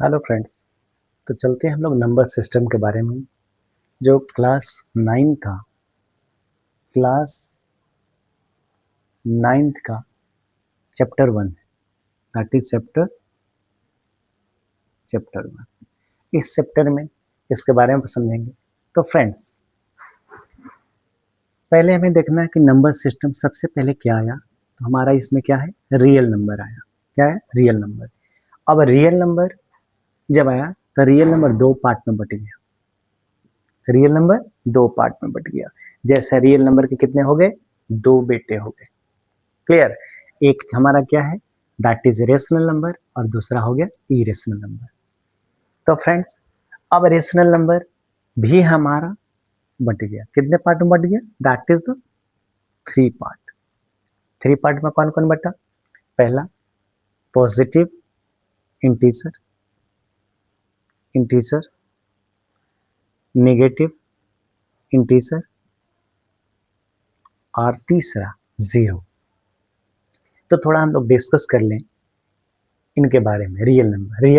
Hello friends. तो चलते हैं हम लोग नंबर सिस्टम के बारे में, जो क्लास नाइन्थ का चैप्टर 1 है। That is chapter 1। इस चैप्टर में इसके बारे में समझेंगे। तो फ्रेंड्स, पहले हमें देखना है कि नंबर सिस्टम सबसे पहले क्या आया। तो हमारा इसमें क्या है, रियल नंबर आया। क्या है, रियल नंबर। अब रियल नंबर जब आया तो रियल नंबर दो पार्ट में बट गया। रियल नंबर दो पार्ट में बट गया। जैसे रियल नंबर के कितने हो गए, दो बेटे हो गए। क्लियर। एक हमारा क्या है, दैट इज रेशनल नंबर, और दूसरा हो गया इरेशनल नंबर। तो फ्रेंड्स, अब रेशनल नंबर भी हमारा बट गया। कितने पार्ट में बट गया, that is the three part. Three part में कौन कौन बटा, पहला पॉजिटिव इंटीजर, नेगेटिव इंटीजर, और तीसरा जीरो। तो थोड़ा हम लोग डिस्कस कर लें इनके बारे में। रियल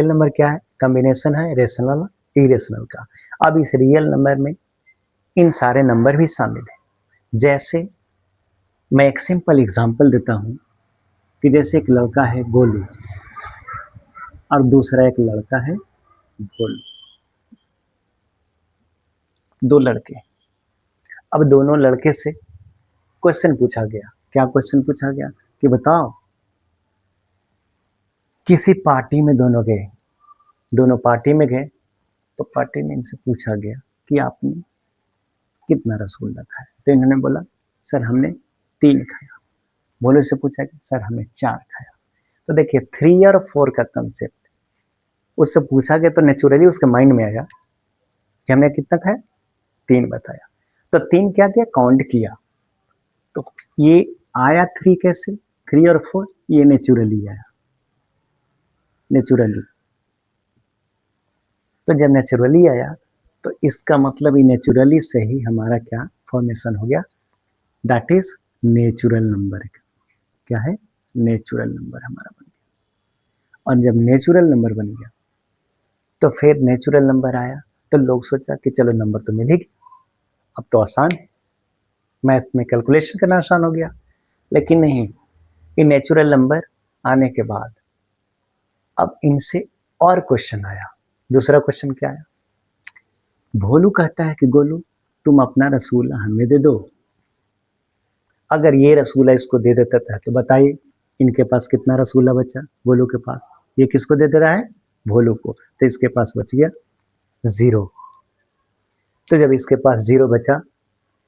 नंबर क्या है, कॉम्बिनेशन है रेशनल और इरेशनल का। अब इस रियल नंबर में इन सारे नंबर भी शामिल है। जैसे मैं एक सिंपल एग्जांपल देता हूं कि जैसे एक लड़का है गोलू और दूसरा एक लड़का है गोलू, दो लड़के। अब दोनों लड़के से क्वेश्चन पूछा गया। क्या क्वेश्चन पूछा गया कि बताओ, किसी पार्टी में दोनों पार्टी में गए, तो पार्टी में इनसे पूछा गया कि आपने कितना रसगुल्ला खाया। तो इन्होंने बोला सर हमने 3 खाया। बोले से पूछा कि सर हमने 4 खाया। तो देखिए 3 और 4 का कंसेप्ट उससे पूछा गया, तो नेचुरली उसके माइंड में आया कि हमने कितना खाया, 3 बताया। तो 3 क्या किया, काउंट किया। तो ये आया 3 कैसे, 3 और 4 ये नेचुरली आया, नेचुरली। तो जब नेचुरली आया तो इसका मतलब ये नेचुरली से ही हमारा क्या फॉर्मेशन हो गया, दैट इज नेचुरल नंबर। क्या है, नेचुरल नंबर हमारा बन गया। और जब नेचुरल नंबर बन गया तो फिर नेचुरल नंबर आया तो लोग सोचा कि चलो नंबर तो मिल ही गया, अब तो आसान है, मैथ में कैलकुलेशन करना आसान हो गया। लेकिन नहीं, ये नेचुरल नंबर आने के बाद अब इनसे और क्वेश्चन आया। दूसरा क्वेश्चन क्या आया, भोलू कहता है कि गोलू तुम अपना रसगुल्ला हमें दे दो। अगर ये रसगुल्ला इसको दे देता था तो बताइए इनके पास कितना रसगुल्ला बचा, भोलू के पास। ये किसको दे दे रहा है, भोलू को। तो इसके पास बच गया 0। तो जब इसके पास 0 बचा,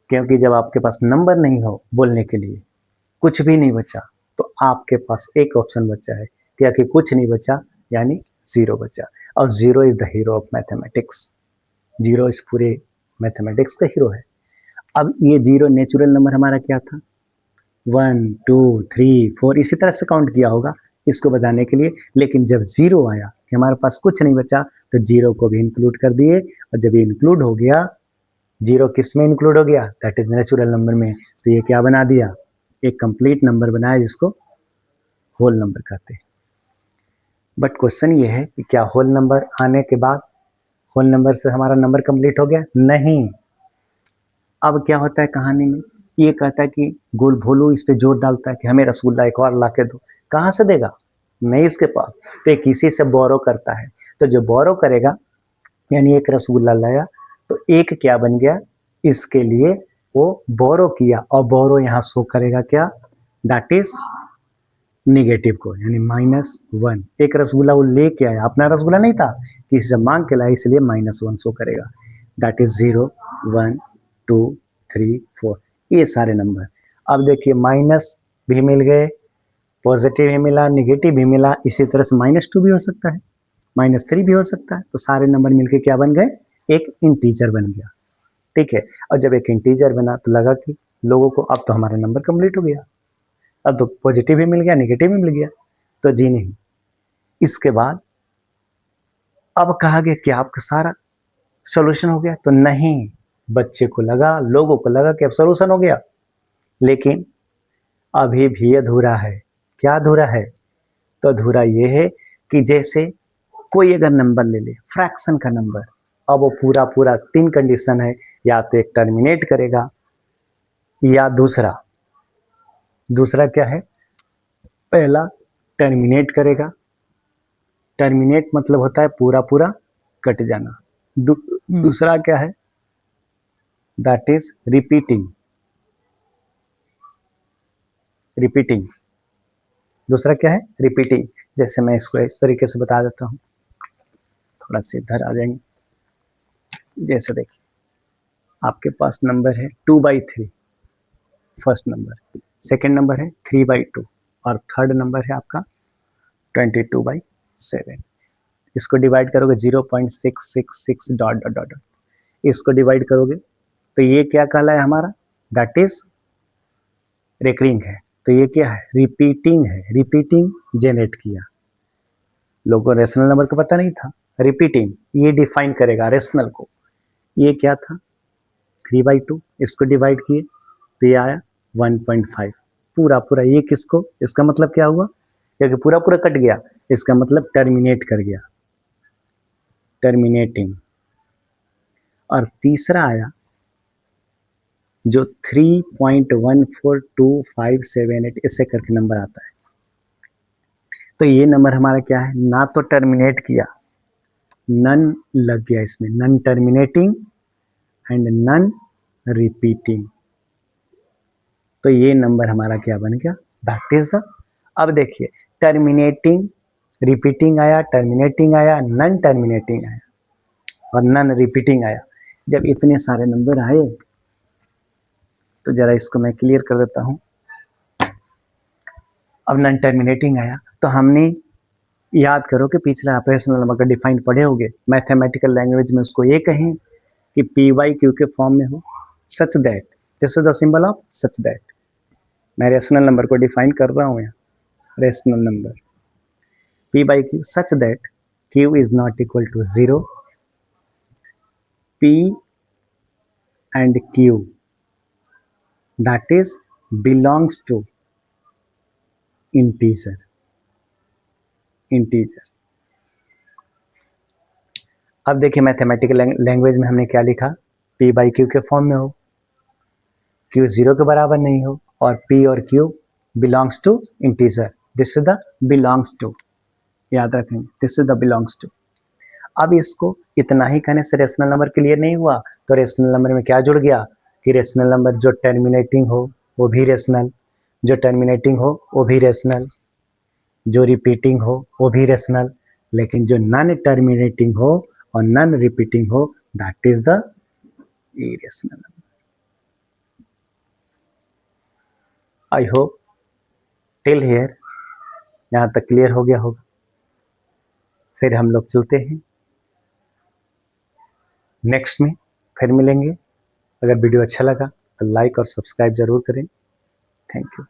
क्योंकि जब आपके पास नंबर नहीं हो बोलने के लिए, कुछ भी नहीं बचा, तो आपके पास एक ऑप्शन बचा है, क्या कि कुछ नहीं बचा यानी 0 बचा। और 0 is the hero of mathematics. 0 इस पूरे मैथमेटिक्स का हीरो है। अब ये 0 नेचुरल नंबर हमारा क्या था, 1 2 3 4 इसी तरह से काउंट किया होगा इसको बताने के लिए। लेकिन जब 0 आया कि हमारे पास कुछ नहीं बचा, तो 0 को भी इंक्लूड कर दिए। और जब ये इंक्लूड हो गया, 0 किस में इंक्लूड हो गया, दैट इज नेचुरल नंबर में। तो ये क्या बना दिया, एक कंप्लीट नंबर बनाया जिसको होल नंबर कहते हैं। बट क्वेश्चन ये है कि क्या होल नंबर आने के बाद होल नंबर से हमारा नंबर कंप्लीट हो गया, नहीं। अब क्या होता है कहानी में, ये कहता है कि गोल भोलू इस पे जोर डालता है कि हमें रसगुल्ला एक और ला के दो। कहाँ से देगा, नहीं इसके पास। तो एक किसी से बोरो करता है। तो जो बोरो करेगा यानी एक रसगुल्ला लाया, तो एक क्या बन गया, इसके लिए वो बोरो किया। और बोरो यहाँ शो करेगा क्या, दैट इज निगेटिव को, यानी -1। एक रसगुल्ला वो लेके आया, अपना रसगुल्ला नहीं था, किसी से मांग के लाया, इसलिए -1 शो करेगा। दैट इज 0 1 2 3 4 ये सारे नंबर। अब देखिए माइनस भी मिल गए, पॉजिटिव भी मिला, निगेटिव भी मिला। इसी तरह से -2 भी हो सकता है, -3 भी हो सकता है। तो सारे नंबर मिलके क्या बन गए, एक इंटीजर बन गया। ठीक है। और जब एक इंटीजर बना तो लगा कि लोगों को अब तो हमारा नंबर कंप्लीट हो गया, अब तो पॉजिटिव भी मिल गया, निगेटिव भी मिल गया। तो जी नहीं, इसके बाद अब कहा गया कि आपका सारा सोल्यूशन हो गया। तो नहीं, बच्चे को लगा, लोगों को लगा कि अब सोल्यूशन हो गया, लेकिन अभी भी अधूरा है। क्या अधूरा है, तो अधूरा ये है कि जैसे कोई अगर नंबर ले ले, फ्रैक्शन का नंबर, अब वो पूरा पूरा 3 कंडीशन है, या तो एक टर्मिनेट करेगा, या दूसरा क्या है, पहला टर्मिनेट करेगा, टर्मिनेट मतलब होता है पूरा पूरा कट जाना। दूसरा क्या है, दैट इज रिपीटिंग, दूसरा क्या है, रिपीटिंग। जैसे मैं इसको इस तरीके से बता देता हूँ, थोड़ा सा इधर आ जाएंगे। जैसे देखिए, आपके पास नंबर है 2/3, फर्स्ट नंबर, सेकेंड नंबर है 3/2, और थर्ड नंबर है आपका 22/7। इसको डिवाइड करोगे 0.666 डॉट डॉट डॉट, इसको डिवाइड करोगे तो ये क्या कहला है हमारा, दैट इज रिकरिंग है। तो ये क्या है, रिपीटिंग है, रिपीटिंग जनरेट किया। लोगों को रेशनल नंबर का पता नहीं था, रिपीटिंग ये डिफाइन करेगा रेशनल को। ये क्या था, 3/2, इसको डिवाइड किए तो ये आया 1.5, पूरा पूरा। ये किसको, इसका मतलब क्या हुआ, क्योंकि पूरा पूरा कट गया, इसका मतलब टर्मिनेट कर गया, टर्मिनेटिंग। और तीसरा आया जो 3.142578 ऐसे करके नंबर आता है। तो ये नंबर हमारा क्या है, ना तो टर्मिनेट किया, नन लग गया इसमें, none terminating and none repeating. तो ये नंबर हमारा क्या बन गया, दैट इज द। अब देखिए, टर्मिनेटिंग, रिपीटिंग आया, टर्मिनेटिंग आया, नन टर्मिनेटिंग आया और नन रिपीटिंग आया। जब इतने सारे नंबर आए तो जरा इसको मैं क्लियर कर देता हूं। अब नन टर्मिनेटिंग आया तो हमने याद करो कि पिछला आप रेशनल नंबर का डिफाइन पढ़े होंगे, मैथमेटिकल लैंग्वेज में उसको ये कहें कि पी वाई क्यू के फॉर्म में हो, such that, this is the symbol of such that. मैं रेशनल नंबर को डिफाइन कर रहा हूँ यहाँ, rational number p by q such that q is not equal to 0, p and q that is belongs to integer। अब देखिए, mathematical language में हमने क्या लिखा, p by q के फॉर्म में हो, q 0 के बराबर नहीं हो, और p और q belongs to integer, this is the belongs to, याद रखेंगे, this is the belongs to। अब इसको इतना ही कहने से रेशनल नंबर क्लियर नहीं हुआ, तो रेशनल नंबर में क्या जुड़ गया कि रेशनल नंबर जो टर्मिनेटिंग हो वो भी रेशनल, जो टर्मिनेटिंग हो वो भी रेशनल, जो रिपीटिंग हो वो भी रेशनल, लेकिन जो नॉन टर्मिनेटिंग हो और नॉन रिपीटिंग हो that is the irrational. I hope till here यहाँ तक क्लियर हो गया होगा। फिर हम लोग चलते हैं नेक्स्ट में, फिर मिलेंगे। अगर वीडियो अच्छा लगा तो लाइक और सब्सक्राइब जरूर करें। Thank you.